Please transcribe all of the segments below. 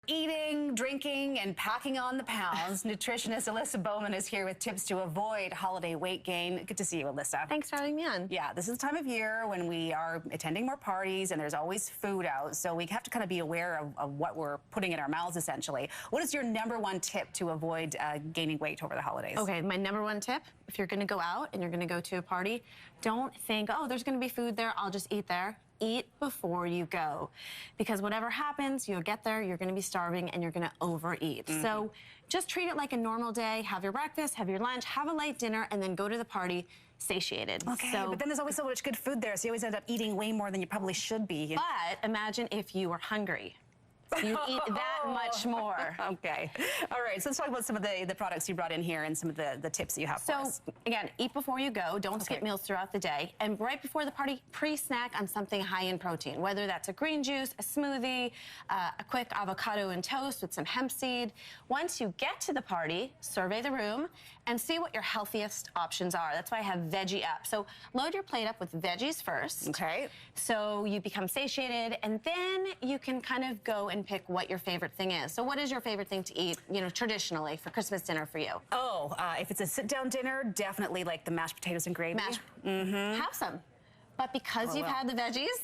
Eating, drinking, and packing on the pounds. Nutritionist Alyssa Bauman is here with tips to avoid holiday weight gain. Good to see you, Alyssa. Thanks for having me on. Yeah, this is the time of year when we are attending more parties and there's always food out, so we have to kind of be aware of what we're putting in our mouths, essentially. What is your #1 tip to avoid gaining weight over the holidays? Okay, my #1 tip, if you're gonna go out and you're gonna go to a party, don't think, oh, there's gonna be food there, I'll just eat there. Eat before you go, because whatever happens, you'll get there, you're gonna be starving, and you're gonna overeat. So just treat it like a normal day. Have your breakfast, have your lunch, have a light dinner, and then go to the party satiated. Okay, but then there's always so much good food there, so you always end up eating way more than you probably should be. But imagine if you were hungry. You eat that much more. Okay. All right. So let's talk about some of the products you brought in here and some of the tips that you have for us. So, again, eat before you go. Don't skip meals throughout the day. And right before the party, pre-snack on something high in protein, whether that's a green juice, a smoothie, a quick avocado and toast with some hemp seed. Once you get to the party, survey the room and see what your healthiest options are. That's why I have Veggie Up. So load your plate up with veggies first. Okay. So you become satiated, and then you can kind of go and pick what your favorite thing is. So what is your favorite thing to eat, you know, traditionally for Christmas dinner for you? Oh, if it's a sit-down dinner, definitely like the mashed potatoes and gravy. Have some. But because you've had the veggies,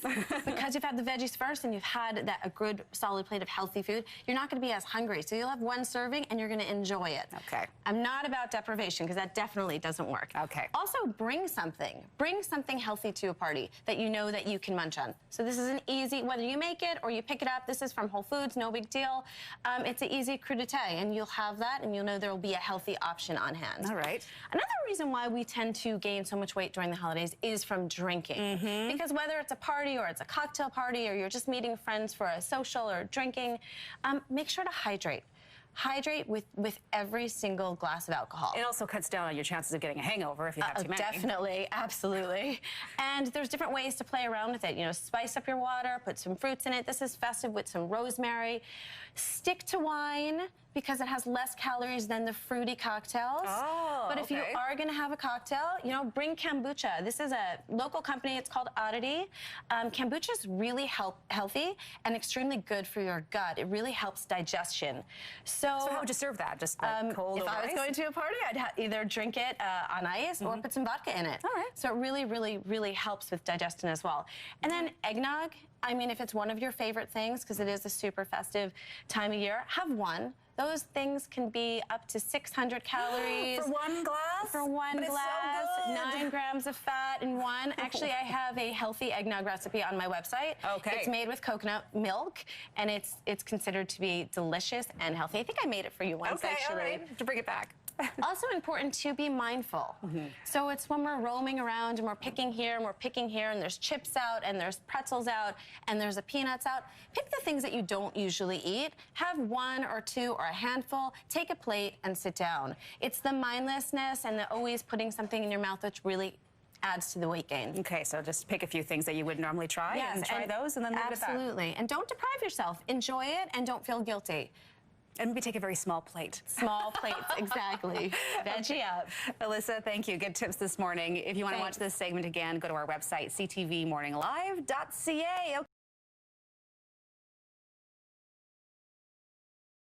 first, and you've had a good solid plate of healthy food, you're not going to be as hungry. So you'll have one serving and you're going to enjoy it. Okay. I'm not about deprivation, because that definitely doesn't work. Okay. Also, bring something. Bring something healthy to a party that you know that you can munch on. So this is an easy, whether you make it or you pick it up, this is from Whole Foods, no big deal. It's an easy crudité, and you'll have that, and you'll know there will be a healthy option on hand. All right. Another reason why we tend to gain so much weight during the holidays is from drinking. Because whether it's a party or it's a cocktail party or you're just meeting friends for a social or drinking, make sure to hydrate. Hydrate with every single glass of alcohol. It also cuts down on your chances of getting a hangover if you have too many. Definitely, absolutely. And there's different ways to play around with it. You know, spice up your water, put some fruits in it. This is festive with some rosemary. Stick to wine, because it has less calories than the fruity cocktails. Oh, but if you are going to have a cocktail, you know, bring kombucha. This is a local company. It's called Oddity. Kombucha is really healthy and extremely good for your gut. It really helps digestion. So how would you serve that? Just like cold if over I was ice? going to a party, I'd either drink it on ice or put some vodka in it. All right. So it really, really, really helps with digestion as well. And then eggnog. I mean, if it's one of your favorite things, because it is a super festive time of year, have one. Those things can be up to 600 calories. For one glass? For one but glass, it's so good. 9 grams of fat in one. Actually, I have a healthy eggnog recipe on my website. Okay. It's made with coconut milk, and it's considered to be delicious and healthy. I think I made it for you once, actually. All right, to bring it back. Also important to be mindful. So it's when we're roaming around and we're picking here and we're picking here, and there's chips out and there's pretzels out and there's a peanuts out. Pick the things that you don't usually eat. Have 1 or 2 or a handful. Take a plate and sit down. It's the mindlessness and the always putting something in your mouth which really adds to the weight gain. Okay, so just pick a few things that you would normally try and try those, and then leave it at that. Absolutely. And don't deprive yourself. Enjoy it and don't feel guilty. And maybe take a very small plate. Small plates, exactly. Veggie Up. Alyssa, thank you. Good tips this morning. If you want to watch this segment again, go to our website, ctvmorninglive.ca.